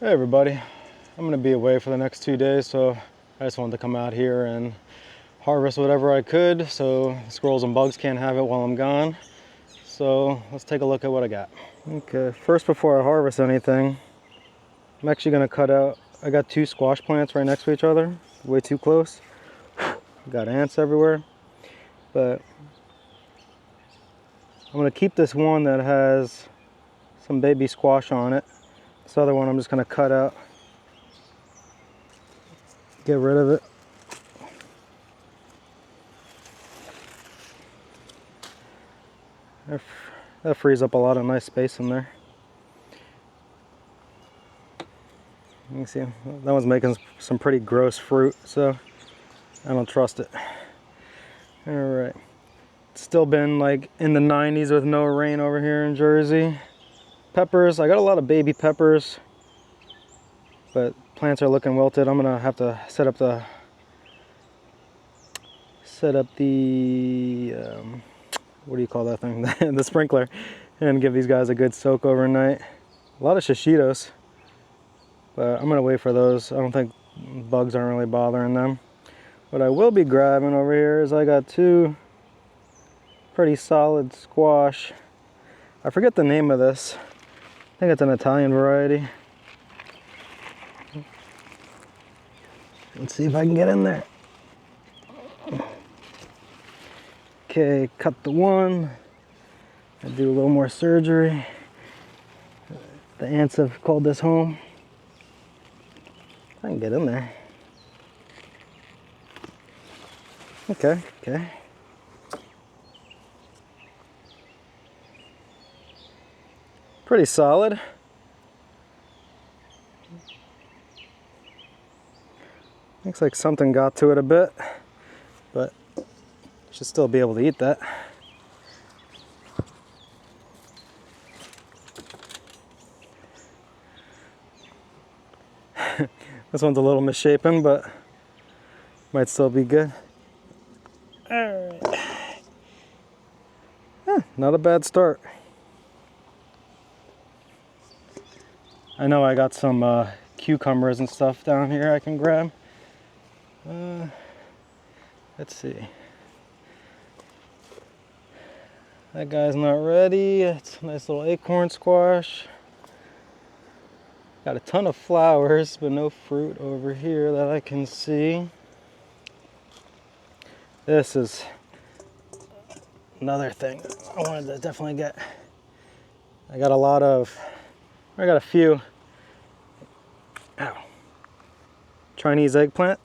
Hey everybody, I'm gonna be away for the next 2 days, so I just wanted to come out here and harvest whatever I could so squirrels and bugs can't have it while I'm gone. So let's take a look at what I got. Okay, first before I harvest anything, I'm actually gonna cut out, I got 2 squash plants right next to each other, way too close. Got ants everywhere, but I'm gonna keep this one that has some baby squash on it. This other one I'm just gonna cut out, get rid of it. That frees up a lot of nice space in there. You can see that one's making some pretty gross fruit, so I don't trust it. All right, it's still been like in the 90s with no rain over here in Jersey. Peppers, I got a lot of baby peppers, but plants are looking wilted. I'm gonna have to set up the what do you call that thing? The sprinkler, and give these guys a good soak overnight. A lot of shishitos, but I'm gonna wait for those. I don't think bugs aren't really bothering them. What I will be grabbing over here is I got 2 pretty solid squash. I forget the name of this. I think it's an Italian variety. Let's see if I can get in there. Okay, cut the one. I do a little more surgery. The ants have called this home. I can get in there. Okay. Pretty solid. Looks like something got to it a bit, but should still be able to eat that. This one's a little misshapen, but might still be good. All right. Not a bad start. I know I got some cucumbers and stuff down here I can grab. Let's see. That guy's not ready. It's a nice little acorn squash. Got a ton of flowers, but no fruit over here that I can see. This is another thing I wanted to definitely get. I got a few Chinese eggplant.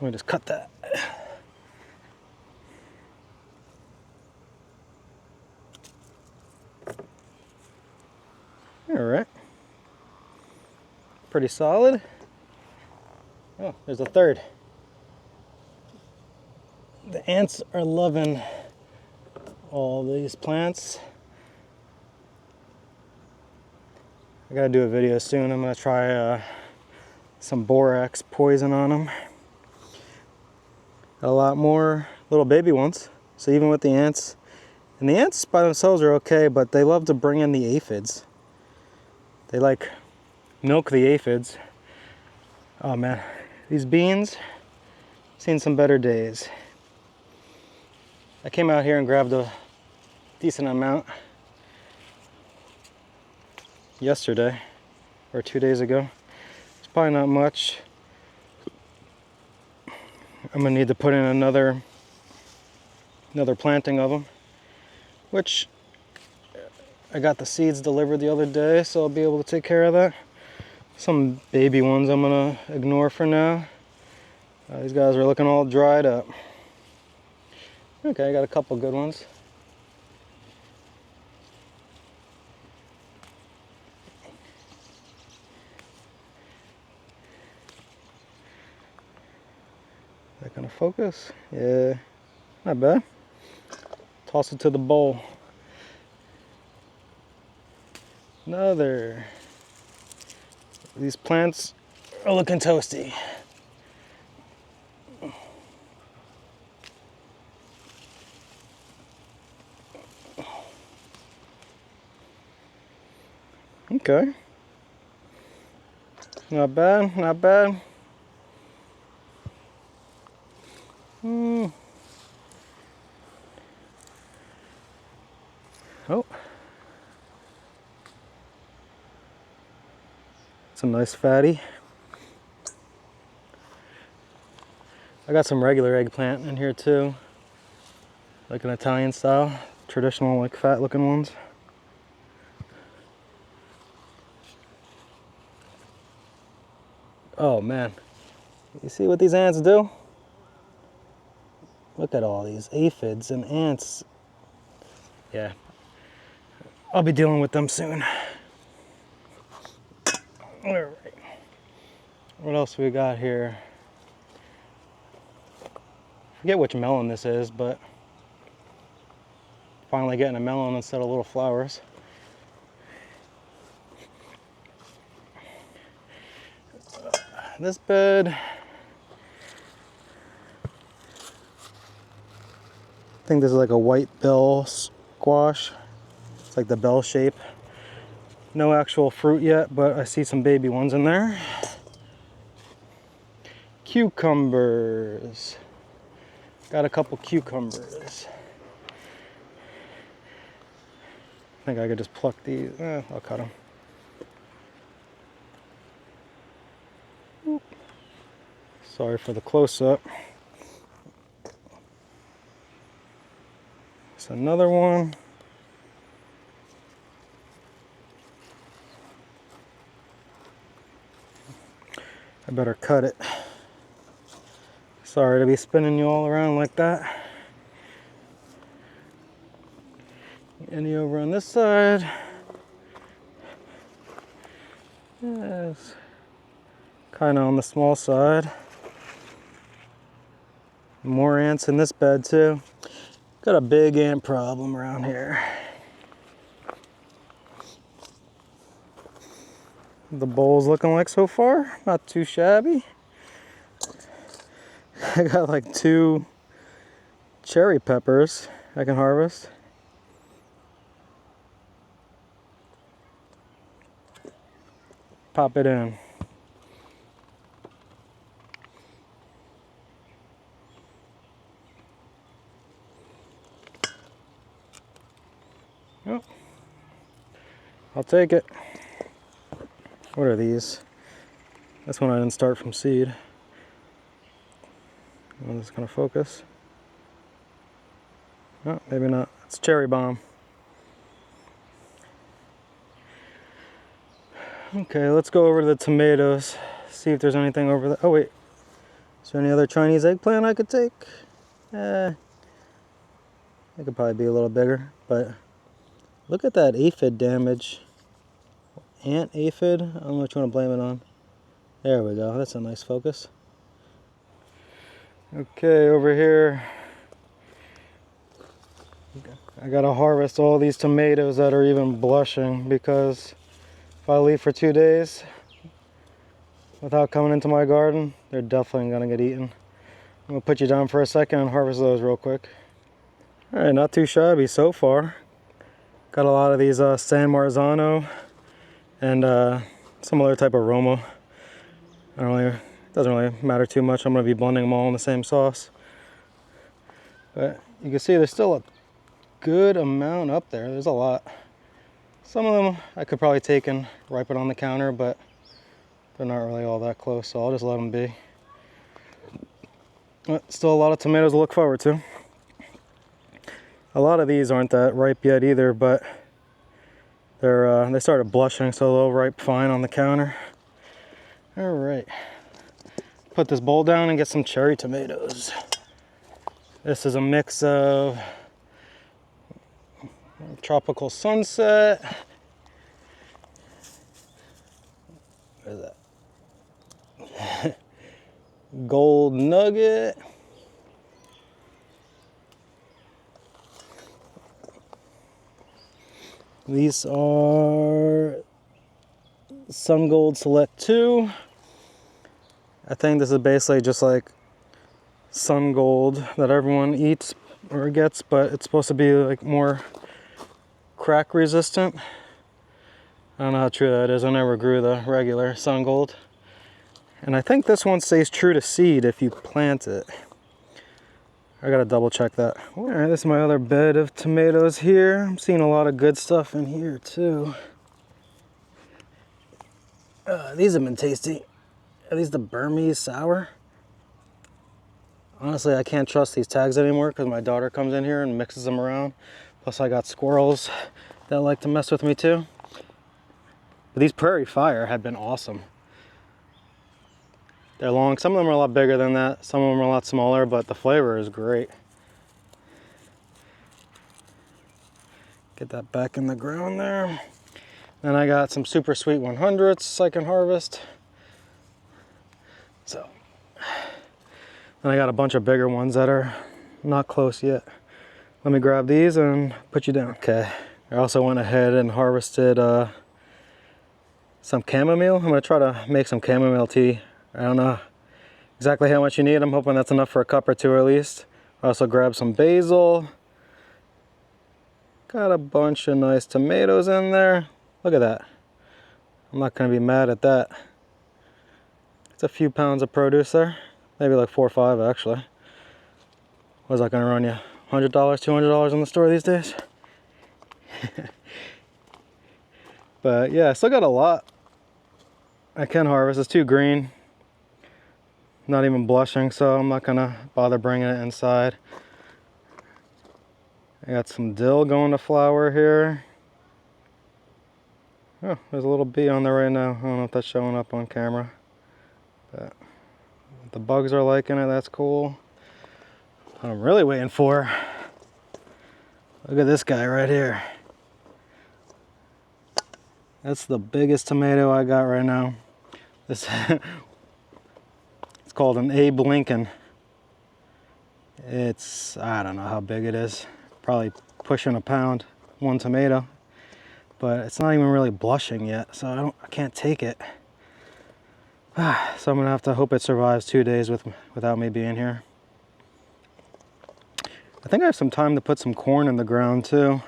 Let me just cut that. All right. Pretty solid. Oh, there's a third. The ants are loving all these plants. I gotta do a video soon. I'm gonna try some borax poison on them. Got a lot more little baby ones. So even with the ants, and the ants by themselves are okay, but they love to bring in the aphids. They like milk the aphids. Oh man, these beans, seen some better days. I came out here and grabbed a decent amount yesterday, or 2 days ago. It's probably not much. I'm gonna need to put in another planting of them, which I got the seeds delivered the other day, so I'll be able to take care of that. Some baby ones I'm gonna ignore for now. These guys are looking all dried up. Okay, I got a couple good ones. Is that gonna focus? Yeah, not bad. Toss it to the bowl. Another. These plants are looking toasty. Okay. Not bad, not bad. Oh. It's a nice fatty. I got some regular eggplant in here too. Like an Italian style, traditional like fat looking ones. Oh man, you see what these ants do? Look at all these aphids and ants. Yeah, I'll be dealing with them soon. All right. What else we got here? I forget which melon this is, but finally getting a melon instead of little flowers. This bed, I think this is like a white bell squash. It's like the bell shape. No actual fruit yet, but I see some baby ones in there. Cucumbers. Got a couple cucumbers. I think I could just pluck these. I'll cut them. Sorry for the close-up. It's another one. I better cut it. Sorry to be spinning you all around like that. Any over on this side? Yes. Kind of on the small side. More ants in this bed too. Got a big ant problem around here. The bowl's looking like so far, not too shabby. I got like 2 cherry peppers I can harvest. Pop it in. Oh, I'll take it. What are these? This one I didn't start from seed. I'm just gonna focus. Oh, maybe not. It's cherry bomb. Okay, let's go over to the tomatoes. See if there's anything over there. Oh wait, is there any other Chinese eggplant I could take? It could probably be a little bigger, but look at that aphid damage. Ant aphid, I don't know what you want to blame it on. There we go, that's a nice focus. Okay, over here, I gotta harvest all these tomatoes that are even blushing, because if I leave for 2 days without coming into my garden, they're definitely gonna get eaten. I'm gonna put you down for a second and harvest those real quick. All right, not too shabby so far. Got a lot of these San Marzano and some other type of Roma. It doesn't really matter too much. I'm gonna be blending them all in the same sauce. But you can see there's still a good amount up there. There's a lot. Some of them I could probably take and ripen on the counter, but they're not really all that close, so I'll just let them be. But still a lot of tomatoes to look forward to. A lot of these aren't that ripe yet either, but they started blushing, so they'll ripe fine on the counter. All right, put this bowl down and get some cherry tomatoes. This is a mix of Tropical Sunset. What is that? Gold Nugget. These are Sun Gold Select 2. I think this is basically just like Sun Gold that everyone eats or gets, but it's supposed to be like more crack resistant. I don't know how true that is. I never grew the regular Sun Gold. And I think this one stays true to seed if you plant it. I gotta double check that. All right, this is my other bed of tomatoes here. I'm seeing a lot of good stuff in here too. These have been tasty. Are these the Burmese sour? Honestly, I can't trust these tags anymore because my daughter comes in here and mixes them around. Plus I got squirrels that like to mess with me too. But these Prairie Fire have been awesome. They're long. Some of them are a lot bigger than that. Some of them are a lot smaller, but the flavor is great. Get that back in the ground there. Then I got some super sweet 100s I can harvest. So, then I got a bunch of bigger ones that are not close yet. Let me grab these and put you down. Okay, I also went ahead and harvested some chamomile. I'm gonna try to make some chamomile tea. I don't know exactly how much you need. I'm hoping that's enough for a cup or two at least. I also grabbed some basil. Got a bunch of nice tomatoes in there. Look at that. I'm not gonna be mad at that. It's a few pounds of produce there. Maybe like 4 or 5 actually. What's that gonna run you? $100, $200 in the store these days? But yeah, I still got a lot I can harvest. It's too green. Not even blushing, so I'm not gonna bother bringing it inside. I got some dill going to flower here. Oh, there's a little bee on there right now. I don't know if that's showing up on camera. But the bugs are liking it, that's cool. What I'm really waiting for, look at this guy right here. That's the biggest tomato I got right now. This it's called an Abe Lincoln. It's, I don't know how big it is. Probably pushing a pound, one tomato. But it's not even really blushing yet, so I can't take it. So I'm gonna have to hope it survives 2 days without me being here. I think I have some time to put some corn in the ground too.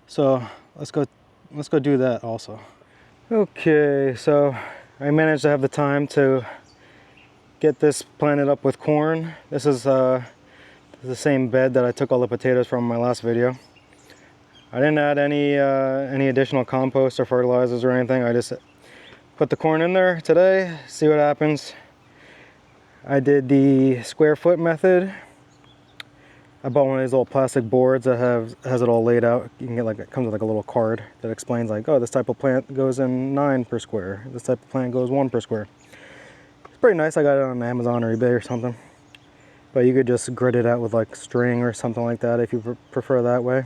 So let's go do that also. Okay, so I managed to have the time to get this planted up with corn. This is the same bed that I took all the potatoes from in my last video. I didn't add any additional compost or fertilizers or anything. I just put the corn in there today, see what happens. I did the square foot method. I bought one of these little plastic boards that has it all laid out. You can get like, it comes with like a little card that explains like, oh, this type of plant goes in 9 per square. This type of plant goes 1 per square. It's pretty nice. I got it on Amazon or eBay or something. But you could just grid it out with like string or something like that if you prefer that way.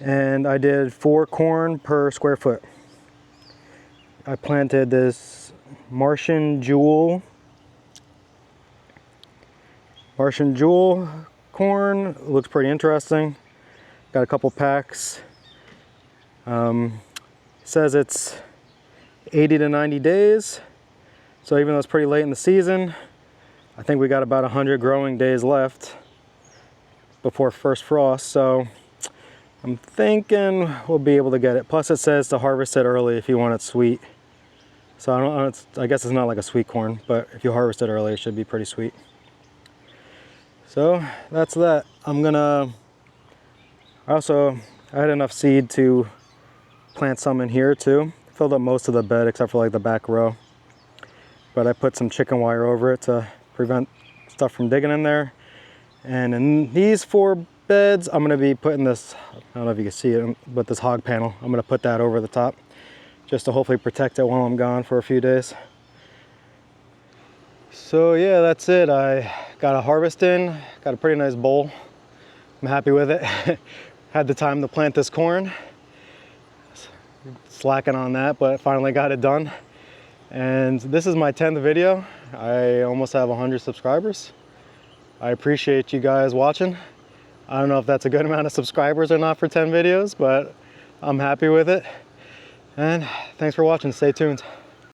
And I did 4 corn per square foot. I planted this Martian Jewel corn. It looks pretty interesting. Got a couple packs. Says it's 80 to 90 days. So even though it's pretty late in the season, I think we got about 100 growing days left before first frost. So I'm thinking we'll be able to get it. Plus it says to harvest it early if you want it sweet. So I guess it's not like a sweet corn, but if you harvest it early, it should be pretty sweet. So that's that. I had enough seed to plant some in here too. Filled up most of the bed except for like the back row. But I put some chicken wire over it to prevent stuff from digging in there. And in these 4 beds, I'm gonna be putting this, I don't know if you can see it, but this hog panel, I'm gonna put that over the top just to hopefully protect it while I'm gone for a few days. So yeah, that's it. I got a harvest in, got a pretty nice bowl. I'm happy with it. Had the time to plant this corn. Slacking on that, but finally got it done. And this is my 10th video. I almost have 100 subscribers. I appreciate you guys watching. I don't know if that's a good amount of subscribers or not for 10 videos, but I'm happy with it. And thanks for watching. Stay tuned.